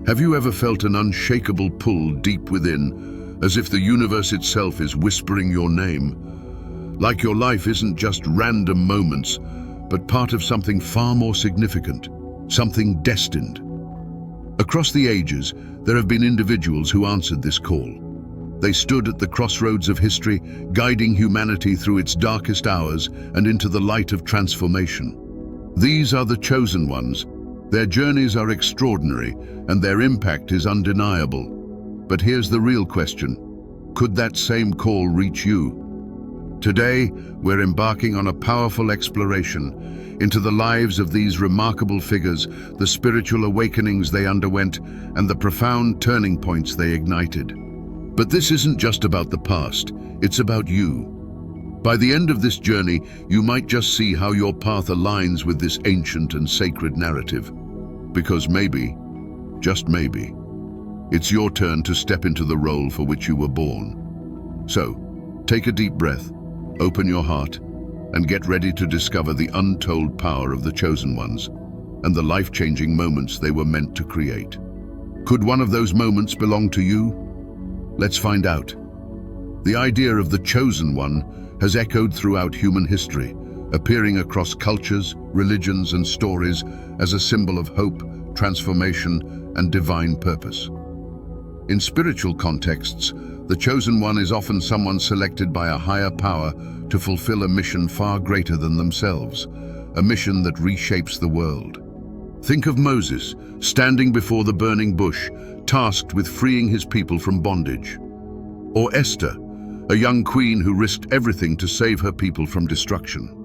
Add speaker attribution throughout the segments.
Speaker 1: Have you ever felt an unshakable pull deep within, as if the universe itself is whispering your name? Like your life isn't just random moments, but part of something far more significant, something destined. Across the ages, there have been individuals who answered this call. They stood at the crossroads of history, guiding humanity through its darkest hours and into the light of transformation. These are the chosen ones. Their journeys are extraordinary, and their impact is undeniable. But here's the real question. Could that same call reach you? Today, we're embarking on a powerful exploration into the lives of these remarkable figures, the spiritual awakenings they underwent, and the profound turning points they ignited. But this isn't just about the past, it's about you. By the end of this journey, you might just see how your path aligns with this ancient and sacred narrative. Because maybe, just maybe, it's your turn to step into the role for which you were born. So, take a deep breath, open your heart, and get ready to discover the untold power of the chosen ones and the life-changing moments they were meant to create. Could one of those moments belong to you? Let's find out. The idea of the chosen one has echoed throughout human history, appearing across cultures, religions, and stories as a symbol of hope, transformation, and divine purpose. In spiritual contexts, the chosen one is often someone selected by a higher power to fulfill a mission far greater than themselves, a mission that reshapes the world. Think of Moses, standing before the burning bush, tasked with freeing his people from bondage. Or Esther, a young queen who risked everything to save her people from destruction.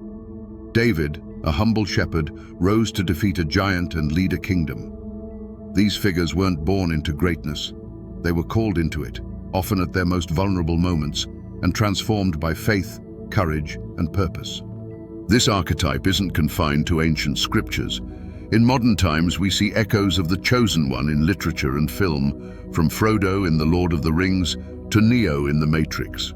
Speaker 1: David, a humble shepherd, rose to defeat a giant and lead a kingdom. These figures weren't born into greatness. They were called into it, often at their most vulnerable moments, and transformed by faith, courage, and purpose. This archetype isn't confined to ancient scriptures. In modern times, we see echoes of the chosen one in literature and film, from Frodo in The Lord of the Rings to Neo in The Matrix.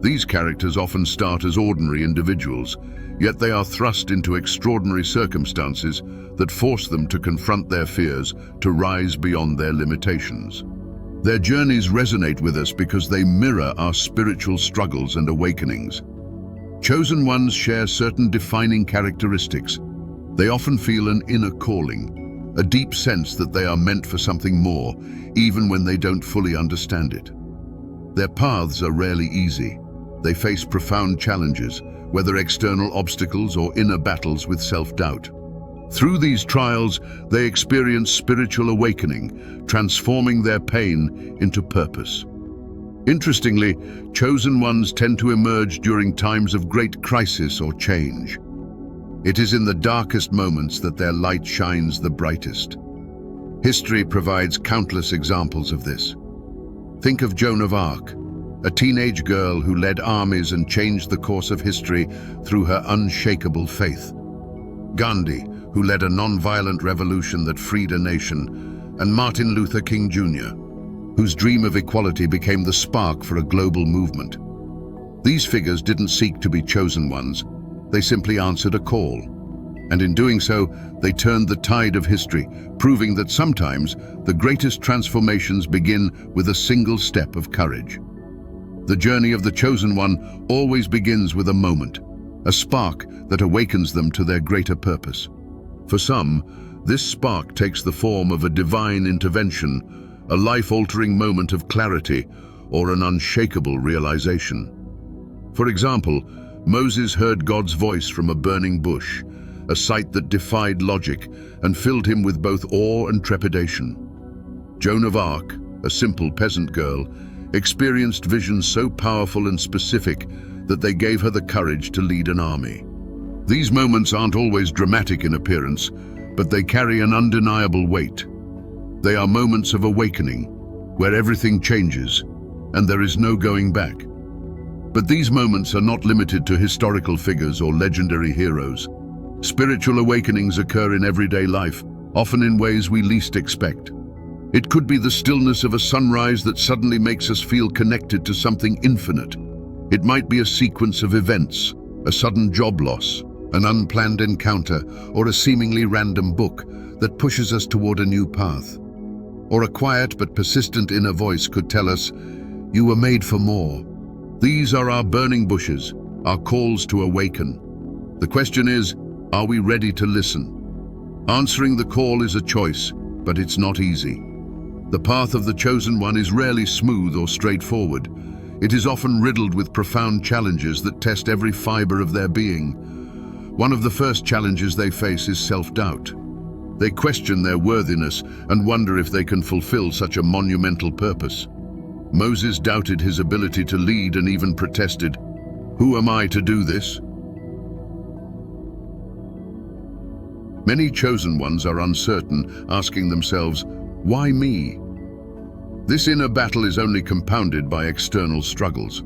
Speaker 1: These characters often start as ordinary individuals, yet they are thrust into extraordinary circumstances that force them to confront their fears, to rise beyond their limitations. Their journeys resonate with us because they mirror our spiritual struggles and awakenings. Chosen ones share certain defining characteristics. They often feel an inner calling, a deep sense that they are meant for something more, even when they don't fully understand it. Their paths are rarely easy. They face profound challenges, whether external obstacles or inner battles with self-doubt. Through these trials, they experience spiritual awakening, transforming their pain into purpose. Interestingly, chosen ones tend to emerge during times of great crisis or change. It is in the darkest moments that their light shines the brightest. History provides countless examples of this. Think of Joan of Arc, a teenage girl who led armies and changed the course of history through her unshakable faith. Gandhi, who led a non-violent revolution that freed a nation, and Martin Luther King Jr., whose dream of equality became the spark for a global movement. These figures didn't seek to be chosen ones. They simply answered a call. And in doing so, they turned the tide of history, proving that sometimes the greatest transformations begin with a single step of courage. The journey of the chosen one always begins with a moment, a spark that awakens them to their greater purpose. For some, this spark takes the form of a divine intervention, a life-altering moment of clarity, or an unshakable realization. For example, Moses heard God's voice from a burning bush, a sight that defied logic and filled him with both awe and trepidation. Joan of Arc, a simple peasant girl, experienced visions so powerful and specific that they gave her the courage to lead an army. These moments aren't always dramatic in appearance, but they carry an undeniable weight. They are moments of awakening, where everything changes, and there is no going back. But these moments are not limited to historical figures or legendary heroes. Spiritual awakenings occur in everyday life, often in ways we least expect. It could be the stillness of a sunrise that suddenly makes us feel connected to something infinite. It might be a sequence of events, a sudden job loss, an unplanned encounter, or a seemingly random book that pushes us toward a new path. or a quiet but persistent inner voice could tell us, "You were made for more." These are our burning bushes, our calls to awaken. The question is, are we ready to listen? Answering the call is a choice, but it's not easy. The path of the chosen one is rarely smooth or straightforward. It is often riddled with profound challenges that test every fiber of their being. One of the first challenges they face is self-doubt. They question their worthiness and wonder if they can fulfill such a monumental purpose. Moses doubted his ability to lead and even protested, "Who am I to do this?" Many chosen ones are uncertain, asking themselves, "Why me?" This inner battle is only compounded by external struggles.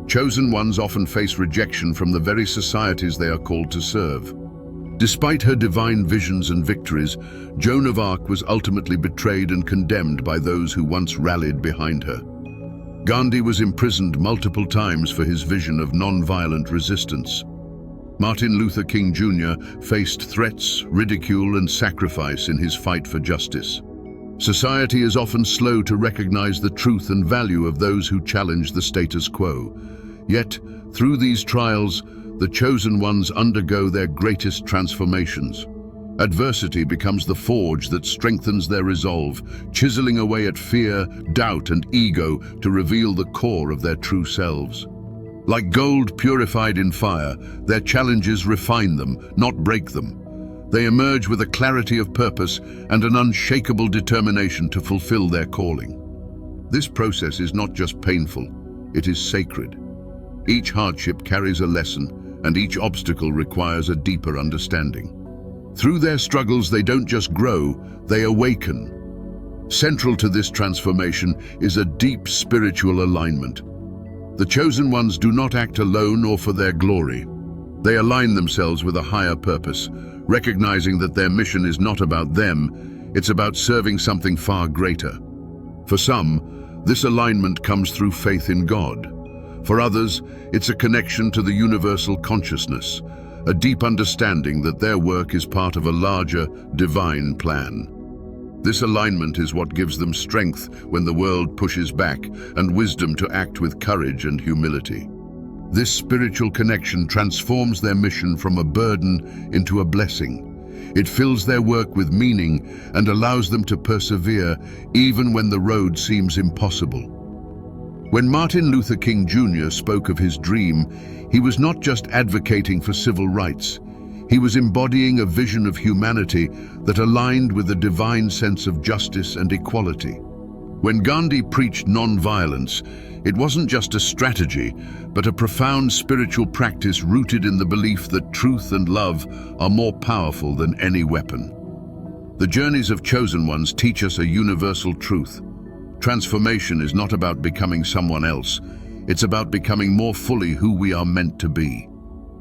Speaker 1: Chosen ones often face rejection from the very societies they are called to serve. Despite her divine visions and victories, Joan of Arc was ultimately betrayed and condemned by those who once rallied behind her. Gandhi was imprisoned multiple times for his vision of non-violent resistance. Martin Luther King Jr. faced threats, ridicule, and sacrifice in his fight for justice. Society is often slow to recognize the truth and value of those who challenge the status quo. Yet, through these trials, the chosen ones undergo their greatest transformations. Adversity becomes the forge that strengthens their resolve, chiseling away at fear, doubt, and ego to reveal the core of their true selves. Like gold purified in fire, their challenges refine them, not break them. They emerge with a clarity of purpose and an unshakable determination to fulfill their calling. This process is not just painful, it is sacred. Each hardship carries a lesson, and each obstacle requires a deeper understanding. Through their struggles, they don't just grow, they awaken. Central to this transformation is a deep spiritual alignment. The chosen ones do not act alone or for their glory. They align themselves with a higher purpose, recognizing that their mission is not about them, it's about serving something far greater. For some, this alignment comes through faith in God. For others, it's a connection to the universal consciousness, a deep understanding that their work is part of a larger, divine plan. This alignment is what gives them strength when the world pushes back, and wisdom to act with courage and humility. This spiritual connection transforms their mission from a burden into a blessing. It fills their work with meaning and allows them to persevere even when the road seems impossible. When Martin Luther King Jr. spoke of his dream, he was not just advocating for civil rights. He was embodying a vision of humanity that aligned with a divine sense of justice and equality. When Gandhi preached non-violence, it wasn't just a strategy, but a profound spiritual practice rooted in the belief that truth and love are more powerful than any weapon. The journeys of chosen ones teach us a universal truth. Transformation is not about becoming someone else. It's about becoming more fully who we are meant to be.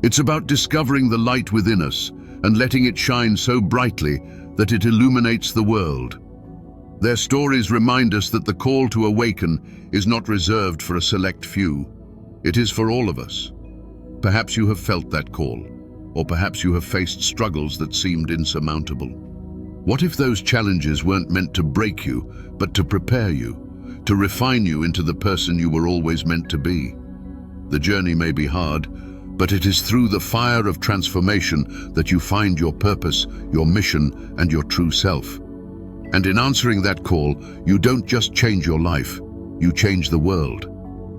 Speaker 1: It's about discovering the light within us and letting it shine so brightly that it illuminates the world. Their stories remind us that the call to awaken is not reserved for a select few. It is for all of us. Perhaps you have felt that call, or perhaps you have faced struggles that seemed insurmountable. What if those challenges weren't meant to break you, but to prepare you, to refine you into the person you were always meant to be? The journey may be hard, but it is through the fire of transformation that you find your purpose, your mission, and your true self. And in answering that call, you don't just change your life, you change the world.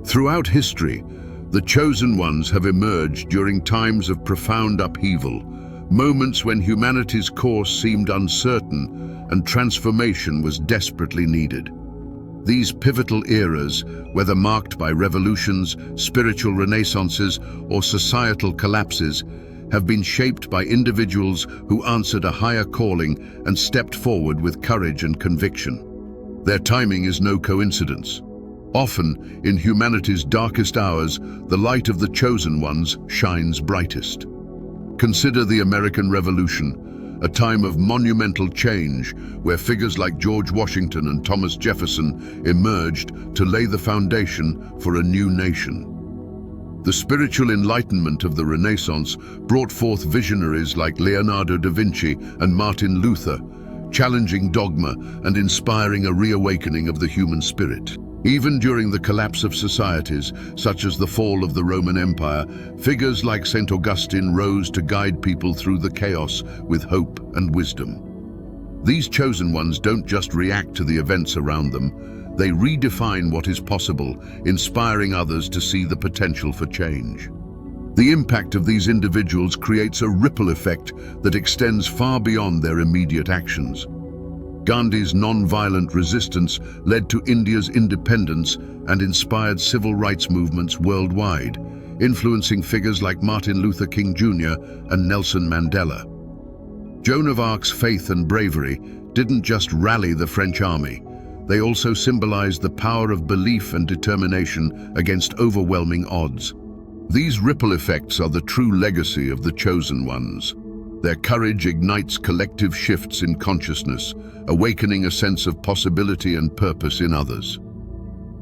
Speaker 1: Throughout history, the chosen ones have emerged during times of profound upheaval, moments when humanity's course seemed uncertain and transformation was desperately needed. These pivotal eras, whether marked by revolutions, spiritual renaissances, or societal collapses, have been shaped by individuals who answered a higher calling and stepped forward with courage and conviction. Their timing is no coincidence. Often, in humanity's darkest hours, the light of the chosen ones shines brightest. Consider the American Revolution, a time of monumental change where figures like George Washington and Thomas Jefferson emerged to lay the foundation for a new nation. The spiritual enlightenment of the Renaissance brought forth visionaries like Leonardo da Vinci and Martin Luther, challenging dogma and inspiring a reawakening of the human spirit. Even during the collapse of societies, such as the fall of the Roman Empire, figures like St. Augustine rose to guide people through the chaos with hope and wisdom. These chosen ones don't just react to the events around them, they redefine what is possible, inspiring others to see the potential for change. The impact of these individuals creates a ripple effect that extends far beyond their immediate actions. Gandhi's non-violent resistance led to India's independence and inspired civil rights movements worldwide, influencing figures like Martin Luther King Jr. and Nelson Mandela. Joan of Arc's faith and bravery didn't just rally the French army, they also symbolized the power of belief and determination against overwhelming odds. These ripple effects are the true legacy of the chosen ones. Their courage ignites collective shifts in consciousness, awakening a sense of possibility and purpose in others.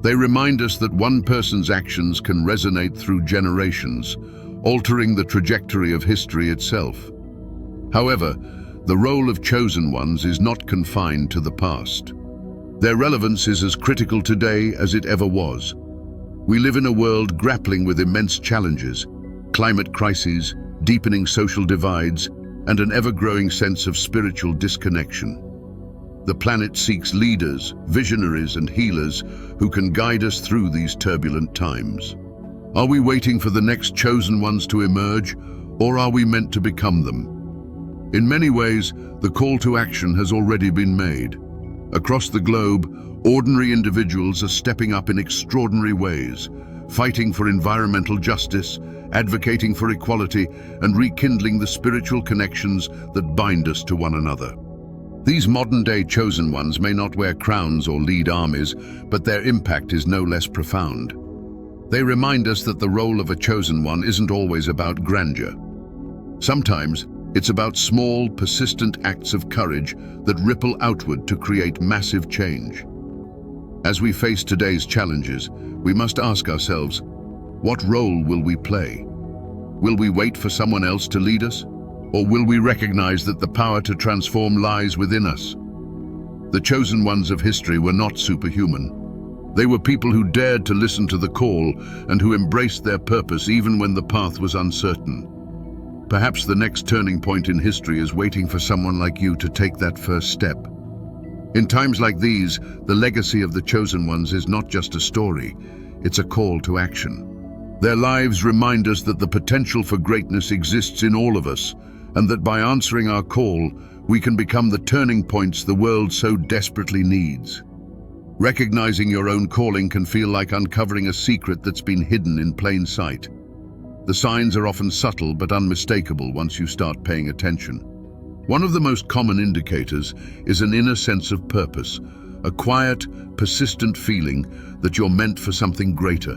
Speaker 1: They remind us that one person's actions can resonate through generations, altering the trajectory of history itself. However, the role of chosen ones is not confined to the past. Their relevance is as critical today as it ever was. We live in a world grappling with immense challenges, climate crises, deepening social divides, and an ever-growing sense of spiritual disconnection. The planet seeks leaders, visionaries, and healers who can guide us through these turbulent times. Are we waiting for the next chosen ones to emerge, or are we meant to become them? In many ways, the call to action has already been made. Across the globe, ordinary individuals are stepping up in extraordinary ways, fighting for environmental justice, advocating for equality, and rekindling the spiritual connections that bind us to one another. These modern-day chosen ones may not wear crowns or lead armies, but their impact is no less profound. They remind us that the role of a chosen one isn't always about grandeur. Sometimes, it's about small, persistent acts of courage that ripple outward to create massive change. As we face today's challenges, we must ask ourselves, what role will we play? Will we wait for someone else to lead us? Or will we recognize that the power to transform lies within us? The chosen ones of history were not superhuman. They were people who dared to listen to the call and who embraced their purpose even when the path was uncertain. Perhaps the next turning point in history is waiting for someone like you to take that first step. In times like these, the legacy of the chosen ones is not just a story, it's a call to action. Their lives remind us that the potential for greatness exists in all of us, and that by answering our call, we can become the turning points the world so desperately needs. Recognizing your own calling can feel like uncovering a secret that's been hidden in plain sight. The signs are often subtle but unmistakable once you start paying attention. One of the most common indicators is an inner sense of purpose, a quiet, persistent feeling that you're meant for something greater.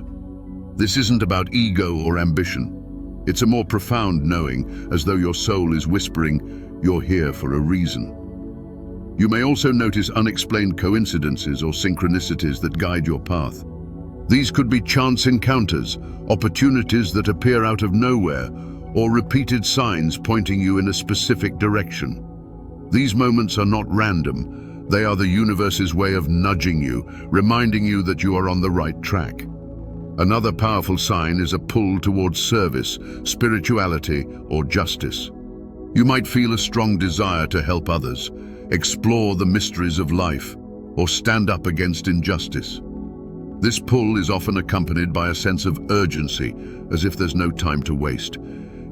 Speaker 1: This isn't about ego or ambition. It's a more profound knowing, as though your soul is whispering, you're here for a reason. You may also notice unexplained coincidences or synchronicities that guide your path. These could be chance encounters, opportunities that appear out of nowhere, or repeated signs pointing you in a specific direction. These moments are not random. They are the universe's way of nudging you, reminding you that you are on the right track. Another powerful sign is a pull towards service, spirituality, or justice. You might feel a strong desire to help others, explore the mysteries of life, or stand up against injustice. This pull is often accompanied by a sense of urgency, as if there's no time to waste.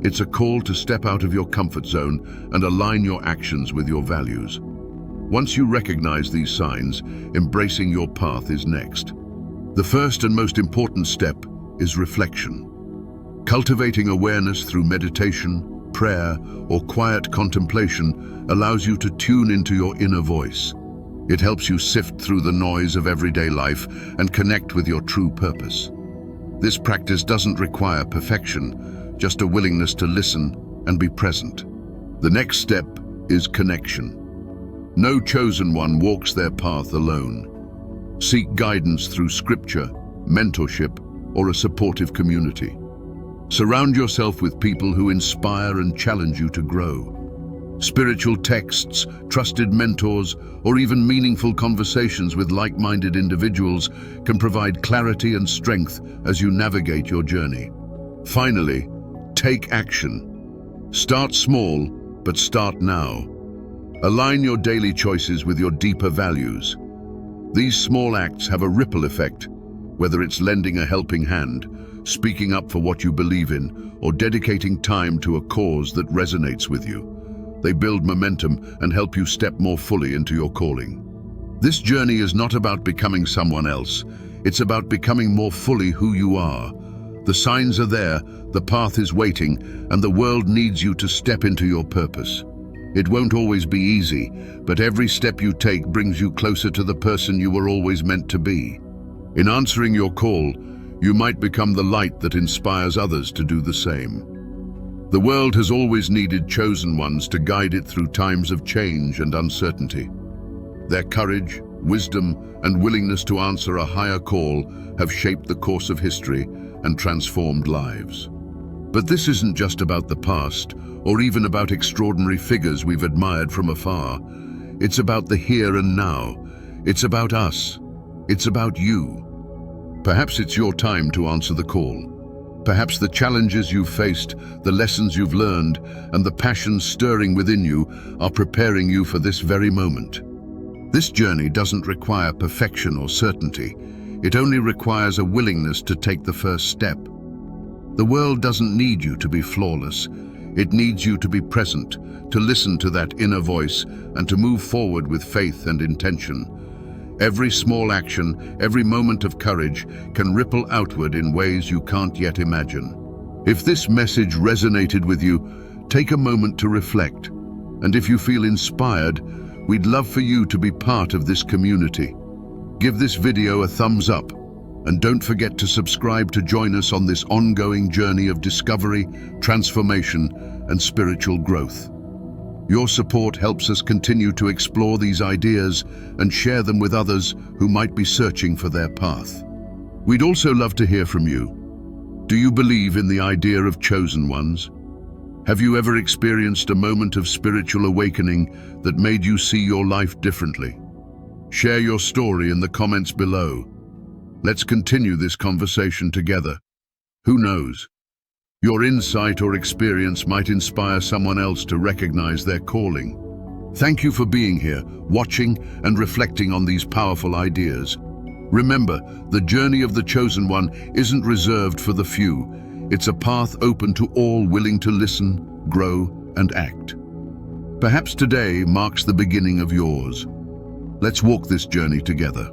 Speaker 1: It's a call to step out of your comfort zone and align your actions with your values. Once you recognize these signs, embracing your path is next. The first and most important step is reflection. Cultivating awareness through meditation, prayer, or quiet contemplation allows you to tune into your inner voice. It helps you sift through the noise of everyday life and connect with your true purpose. This practice doesn't require perfection, just a willingness to listen and be present. The next step is connection. No chosen one walks their path alone. Seek guidance through scripture, mentorship, or a supportive community. Surround yourself with people who inspire and challenge you to grow. Spiritual texts, trusted mentors, or even meaningful conversations with like-minded individuals can provide clarity and strength as you navigate your journey. Finally, take action. Start small, but start now. Align your daily choices with your deeper values. These small acts have a ripple effect, whether it's lending a helping hand, speaking up for what you believe in, or dedicating time to a cause that resonates with you. They build momentum and help you step more fully into your calling. This journey is not about becoming someone else. It's about becoming more fully who you are. The signs are there, the path is waiting, and the world needs you to step into your purpose. It won't always be easy, but every step you take brings you closer to the person you were always meant to be. In answering your call, you might become the light that inspires others to do the same. The world has always needed chosen ones to guide it through times of change and uncertainty. Their courage, wisdom, and willingness to answer a higher call have shaped the course of history and transformed lives. But this isn't just about the past, or even about extraordinary figures we've admired from afar. It's about the here and now. It's about us. It's about you. Perhaps it's your time to answer the call. Perhaps the challenges you've faced, the lessons you've learned, and the passion stirring within you are preparing you for this very moment. This journey doesn't require perfection or certainty. It only requires a willingness to take the first step. The world doesn't need you to be flawless. It needs you to be present, to listen to that inner voice, and to move forward with faith and intention. Every small action, every moment of courage can ripple outward in ways you can't yet imagine. If this message resonated with you, take a moment to reflect. And if you feel inspired, we'd love for you to be part of this community. Give this video a thumbs up, and don't forget to subscribe to join us on this ongoing journey of discovery, transformation, and spiritual growth. Your support helps us continue to explore these ideas and share them with others who might be searching for their path. We'd also love to hear from you. Do you believe in the idea of chosen ones? Have you ever experienced a moment of spiritual awakening that made you see your life differently? Share your story in the comments below. Let's continue this conversation together. Who knows? Your insight or experience might inspire someone else to recognize their calling. Thank you for being here, watching, and reflecting on these powerful ideas. Remember, the journey of the chosen one isn't reserved for the few. It's a path open to all willing to listen, grow, and act. Perhaps today marks the beginning of yours. Let's walk this journey together.